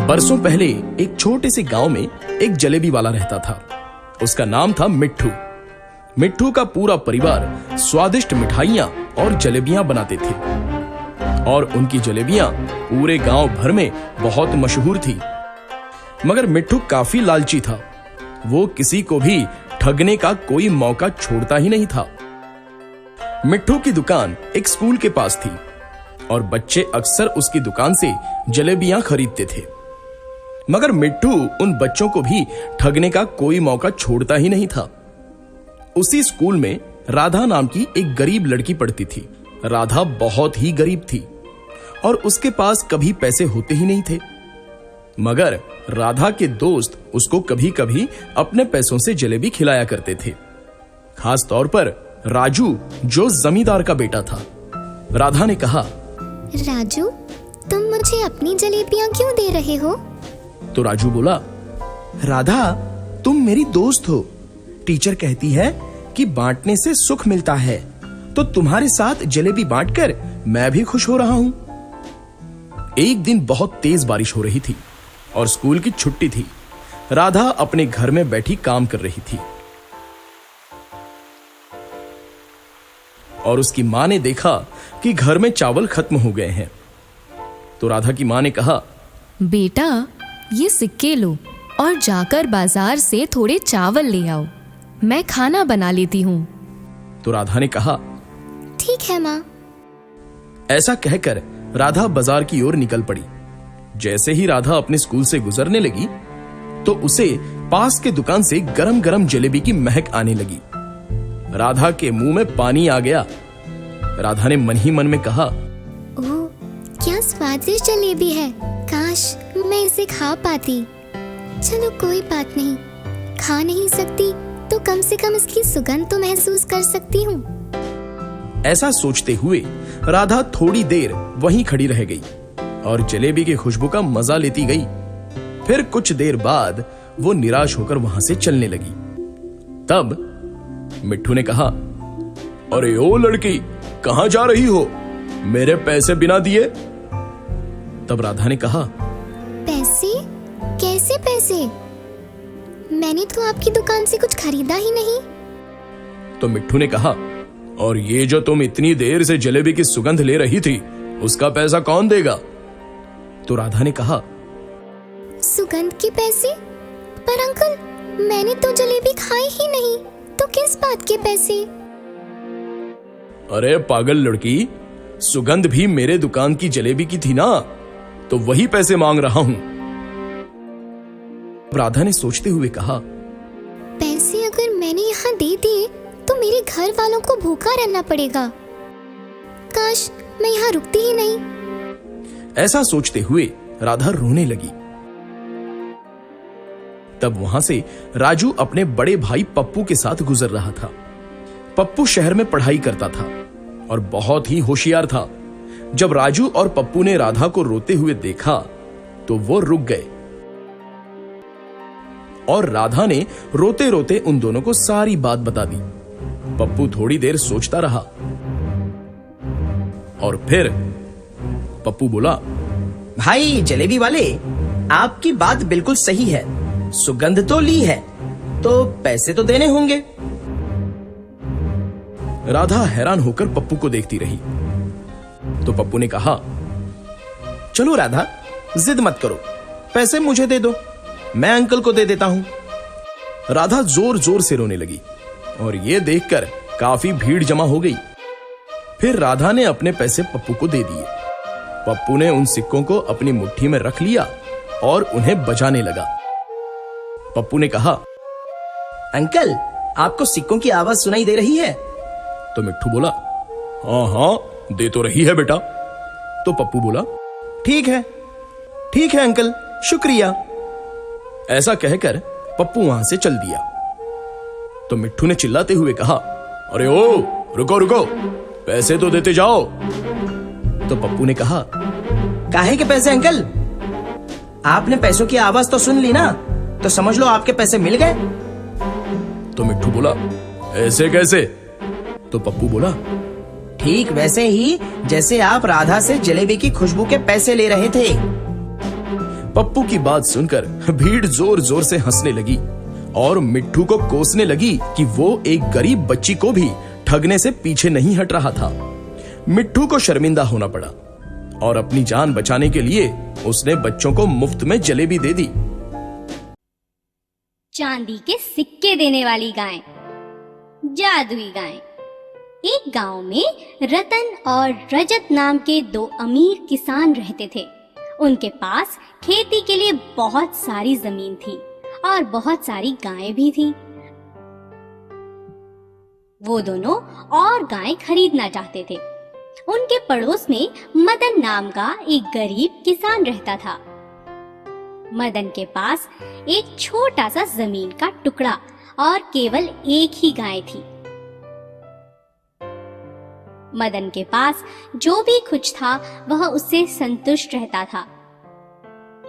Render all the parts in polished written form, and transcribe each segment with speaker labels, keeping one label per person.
Speaker 1: बरसों पहले एक छोटे से गांव में एक जलेबी वाला रहता था। उसका नाम था मिट्ठू। मिट्ठू का पूरा परिवार स्वादिष्ट मिठाइयां और जलेबियां बनाते थे और उनकी जलेबियां पूरे गांव भर में बहुत मशहूर थी। मगर मिट्ठू काफी लालची था। वो किसी को भी ठगने का कोई मौका छोड़ता ही नहीं था। मिट्ठू की दुकान एक स्कूल के पास थी और बच्चे अक्सर उसकी दुकान से जलेबियां खरीदते थे। मगर मिट्ठू उन बच्चों को भी ठगने का कोई मौका छोड़ता ही नहीं था। उसी स्कूल में राधा नाम की एक गरीब लड़की पढ़ती थी। राधा बहुत ही गरीब थी और उसके पास कभी पैसे होते ही नहीं थे। मगर राधा के दोस्त उसको कभी कभी अपने पैसों से जलेबी खिलाया करते थे, खास तौर पर राजू जो जमींदार का बेटा था। राधा ने कहा,
Speaker 2: राजू, तुम मुझे अपनी जलेबियां क्यों दे रहे हो?
Speaker 1: तो राजू बोला,
Speaker 3: राधा, तुम मेरी दोस्त हो। टीचर कहती है कि बांटने से सुख मिलता है, तो तुम्हारे साथ जलेबी बांटकर मैं भी खुश हो रहा हूँ।
Speaker 1: एक दिन बहुत तेज बारिश हो रही थी और स्कूल की छुट्टी थी। राधा अपने घर में बैठी काम कर रही थी और उसकी मां ने देखा कि घर में चावल खत्म हो गए हैं। तो राधा की मां ने कहा,
Speaker 4: बेटा, ये सिक्के लो और जाकर बाजार से थोड़े चावल ले आओ, मैं खाना बना लेती हूँ।
Speaker 1: तो राधा ने कहा,
Speaker 2: ठीक है माँ।
Speaker 1: ऐसा कहकर राधा बाजार की ओर निकल पड़ी। जैसे ही राधा अपने स्कूल से गुजरने लगी तो उसे पास के दुकान से गरम गरम जलेबी की महक आने लगी। राधा के मुंह में पानी आ गया। राधा ने मन ही मन में कहा,
Speaker 2: ओह, क्या स्वादिष्ट जलेबी है, काश मैं इसे खा पाती। चलो कोई बात नहीं, खा नहीं सकती तो कम से कम इसकी सुगंध तो महसूस कर सकती हूँ।
Speaker 1: ऐसा सोचते हुए राधा थोड़ी देर वहीं खड़ी रह गई और जलेबी की खुशबू का मजा लेती गई। फिर कुछ देर बाद वो निराश होकर वहां से चलने लगी। तब मिट्ठू ने कहा, अरे ओ लड़की, कहां जा रही हो? मेरे पैसे बिना दिए? तब राधा ने कहा,
Speaker 2: पैसे? कैसे पैसे? मैंने तो आपकी दुकान से कुछ खरीदा ही नहीं।
Speaker 1: तो मिट्ठू ने कहा, और ये जो तुम इतनी देर से जलेबी की सुगंध ले रही थी, उसका पैसा कौन देगा? तो राधा ने कहा,
Speaker 2: सुगंध के पैसे? पर अंकल, मैंने तो जलेबी खाई ही नहीं, तो किस बात के पैसे?
Speaker 1: अरे पागल लड़की, सुगंध भी मेरे दुकान की जलेबी की थी ना, तो वही पैसे मांग रहा हूं। राधा ने सोचते हुए कहा,
Speaker 2: पैसे अगर मैंने यहाँ दे दिए तो मेरे घर वालों को भूखा रहना पड़ेगा। काश मैं यहाँ रुकती ही नहीं।
Speaker 1: ऐसा सोचते हुए राधा रोने लगी। तब वहां से राजू अपने बड़े भाई पप्पू के साथ गुजर रहा था। पप्पू शहर में पढ़ाई करता था और बहुत ही होशियार था। जब राजू और पप्पू ने राधा को रोते हुए देखा तो वो रुक गए और राधा ने रोते रोते उन दोनों को सारी बात बता दी। पप्पू थोड़ी देर सोचता रहा और फिर पप्पू बोला,
Speaker 3: भाई जलेबी वाले, आपकी बात बिल्कुल सही है। सुगंध तो ली है, तो पैसे तो देने होंगे।
Speaker 1: राधा हैरान होकर पप्पू को देखती रही। तो पप्पू ने कहा,
Speaker 3: चलो राधा, जिद मत करो, पैसे मुझे दे दो, मैं अंकल को दे देता हूँ।
Speaker 1: राधा जोर जोर से रोने लगी और ये देखकर काफी भीड़ जमा हो गई। फिर राधा ने अपने पैसे पप्पू को दे दिए। पप्पू ने उन सिक्कों को अपनी मुट्ठी में रख लिया और उन्हें बजाने लगा। पप्पू ने कहा,
Speaker 3: अंकल, आपको सिक्कों की आवाज सुनाई दे रही है?
Speaker 1: तो मिट्ठू बोला, हाँ हाँ, दे तो रही है बेटा। तो पप्पू बोला,
Speaker 3: ठीक है अंकल, शुक्रिया।
Speaker 1: ऐसा कहकर पप्पू वहां से चल दिया। तो मिट्ठू ने चिल्लाते हुए कहा, अरे ओ, रुको रुको, पैसे तो देते जाओ। तो पप्पू ने कहा,
Speaker 3: काहे के पैसे अंकल? आपने पैसों की आवाज तो सुन ली ना, तो समझ लो आपके पैसे मिल गए।
Speaker 1: तो मिट्ठू बोला, ऐसे कैसे? तो पप्पू बोला,
Speaker 3: ठीक वैसे ही जैसे आप राधा से जलेबी की खुशबू के पैसे ले रहे थे।
Speaker 1: पप्पू की बात सुनकर भीड़ जोर जोर से हंसने लगी और मिट्ठू को कोसने लगी कि वो एक गरीब बच्ची को भी ठगने से पीछे नहीं हट रहा था। मिट्ठू को शर्मिंदा होना पड़ा और अपनी जान बचाने के लिए उसने बच्चों को मुफ्त में जलेबी दे दी।
Speaker 5: चांदी के सिक्के देने वाली गाय, जादुई गाय। एक गांव में रतन और रजत नाम के दो अमीर किसान रहते थे। उनके पास खेती के लिए बहुत सारी जमीन थी और बहुत सारी गायें भी थी। वो दोनों और गाय खरीदना चाहते थे। उनके पड़ोस में मदन नाम का एक गरीब किसान रहता था। मदन के पास एक छोटा सा जमीन का टुकड़ा और केवल एक ही गाय थी। मदन के पास जो भी कुछ था वह उससे संतुष्ट रहता था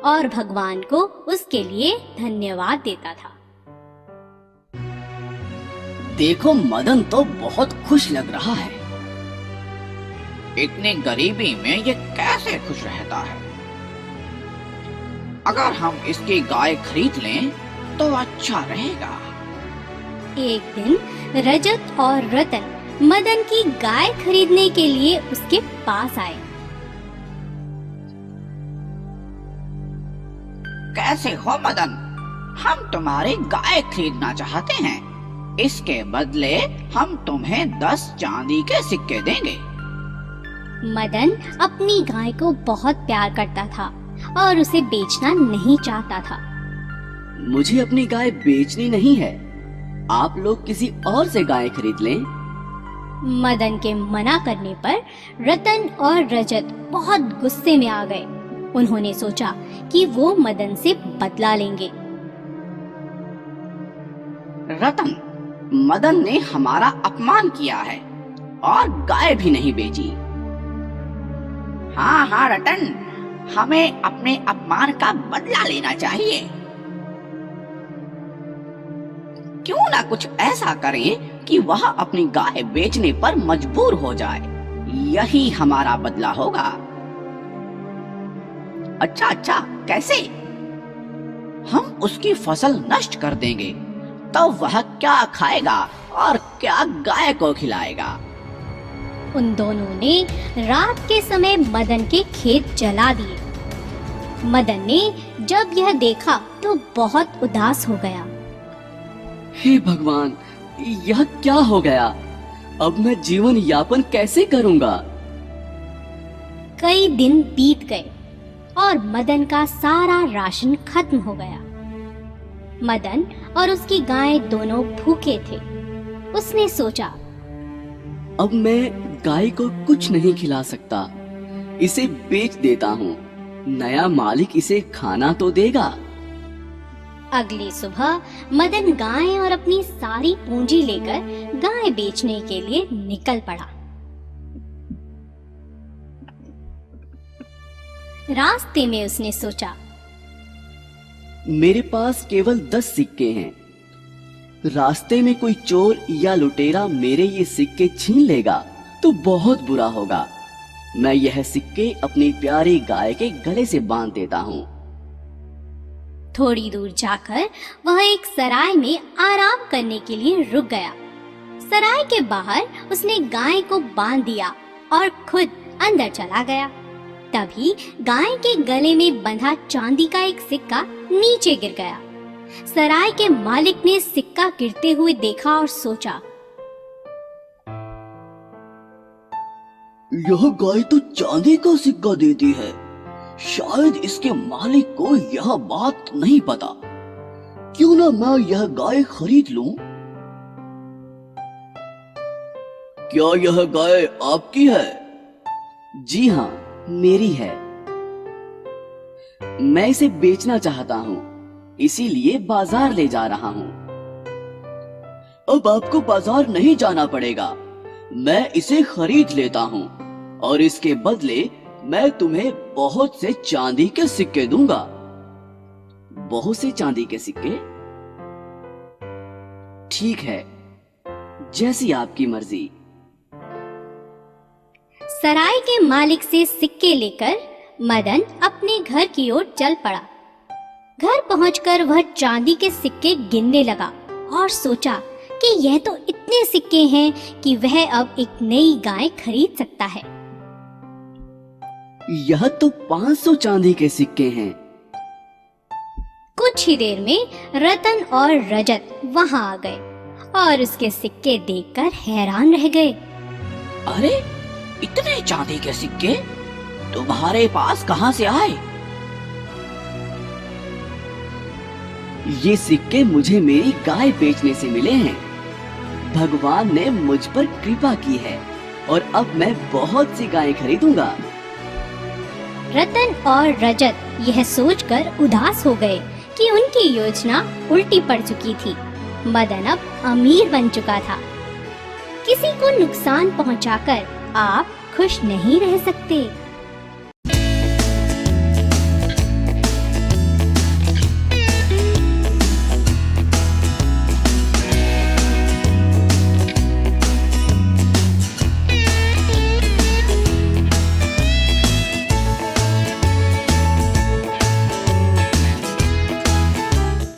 Speaker 5: और भगवान को उसके लिए धन्यवाद देता था।
Speaker 6: देखो, मदन तो बहुत खुश लग रहा है। इतनी गरीबी में ये कैसे खुश रहता है? अगर हम इसकी गाय खरीद लें तो अच्छा रहेगा।
Speaker 5: एक दिन रजत और रतन मदन की गाय खरीदने के लिए उसके पास आए।
Speaker 6: कैसे हो मदन? हम तुम्हारी गाय खरीदना चाहते हैं। इसके बदले हम तुम्हें 10 चांदी के सिक्के देंगे।
Speaker 5: मदन अपनी गाय को बहुत प्यार करता था और उसे बेचना नहीं चाहता था।
Speaker 7: मुझे अपनी गाय बेचनी नहीं है, आप लोग किसी और से गाय खरीद लें।
Speaker 5: मदन के मना करने पर रतन और रजत बहुत गुस्से में आ गए। उन्होंने सोचा कि वो मदन से बदला लेंगे।
Speaker 6: रतन, मदन ने हमारा अपमान किया है और गाय भी नहीं बेची। हाँ हाँ रतन, हमें अपने अपमान का बदला लेना चाहिए। क्यों ना कुछ ऐसा करें कि वह अपनी गाय बेचने पर मजबूर हो जाए। यही हमारा बदला होगा। अच्छा अच्छा, कैसे? हम उसकी फसल नष्ट कर देंगे तो वह क्या खाएगा और क्या गाय को खिलाएगा?
Speaker 5: उन दोनों ने रात के समय मदन के खेत जला दिए। मदन ने जब यह देखा तो बहुत उदास हो गया।
Speaker 7: हे भगवान, यह क्या हो गया? अब मैं जीवन यापन कैसे करूंगा?
Speaker 5: कई दिन बीत गए और मदन का सारा राशन खत्म हो गया। मदन और उसकी गाय दोनों भूखे थे। उसने सोचा,
Speaker 7: अब मैं गाय को कुछ नहीं खिला सकता, इसे बेच देता हूँ। नया मालिक इसे खाना तो देगा।
Speaker 5: अगली सुबह मदन गाय और अपनी सारी पूंजी लेकर गाय बेचने के लिए निकल पड़ा। रास्ते में उसने सोचा,
Speaker 7: मेरे पास केवल 10 सिक्के हैं। रास्ते में कोई चोर या लुटेरा मेरे ये सिक्के छीन लेगा तो बहुत बुरा होगा। मैं यह सिक्के अपनी प्यारी गाय के गले से बांध देता हूँ।
Speaker 5: थोड़ी दूर जाकर वह एक सराय में आराम करने के लिए रुक गया। सराय के बाहर उसने गाय को बांध दिया और खुद अंदर चला गया। तभी गाय के गले में बंधा चांदी का एक सिक्का नीचे गिर गया। सराय के मालिक ने सिक्का गिरते हुए देखा और सोचा,
Speaker 7: यह गाय तो चांदी का सिक्का देती है। शायद इसके मालिक को यह बात नहीं पता। क्यों ना मैं यह गाय खरीद लूं? क्या यह गाय आपकी है? जी हाँ, मेरी है। मैं इसे बेचना चाहता हूँ, इसीलिए बाजार ले जा रहा हूँ। अब आपको बाजार नहीं जाना पड़ेगा। मैं इसे खरीद लेता हूँ और इसके बदले मैं तुम्हें बहुत से चांदी के सिक्के दूंगा। बहुत से चांदी के सिक्के? ठीक है, जैसी आपकी मर्जी।
Speaker 5: सराय के मालिक से सिक्के लेकर मदन अपने घर की ओर चल पड़ा। घर पहुंचकर वह चांदी के सिक्के गिनने लगा और सोचा कि यह तो इतने सिक्के हैं कि वह अब एक नई गाय खरीद सकता है।
Speaker 7: यह तो 500 चांदी के सिक्के हैं।
Speaker 5: कुछ ही देर में रतन और रजत वहां आ गए और उसके सिक्के देखकर हैरान रह गए।
Speaker 6: अरे, इतने चांदी के सिक्के तुम्हारे पास कहां से आए?
Speaker 7: ये सिक्के मुझे मेरी गाय बेचने से मिले हैं। भगवान ने मुझ पर कृपा की है और अब मैं बहुत सी गायें खरीदूंगा।
Speaker 5: रतन और रजत यह सोचकर उदास हो गए कि उनकी योजना उल्टी पड़ चुकी थी। मदन अब अमीर बन चुका था। किसी को नुकसान पहुंचाकर आप खुश नहीं रह सकते।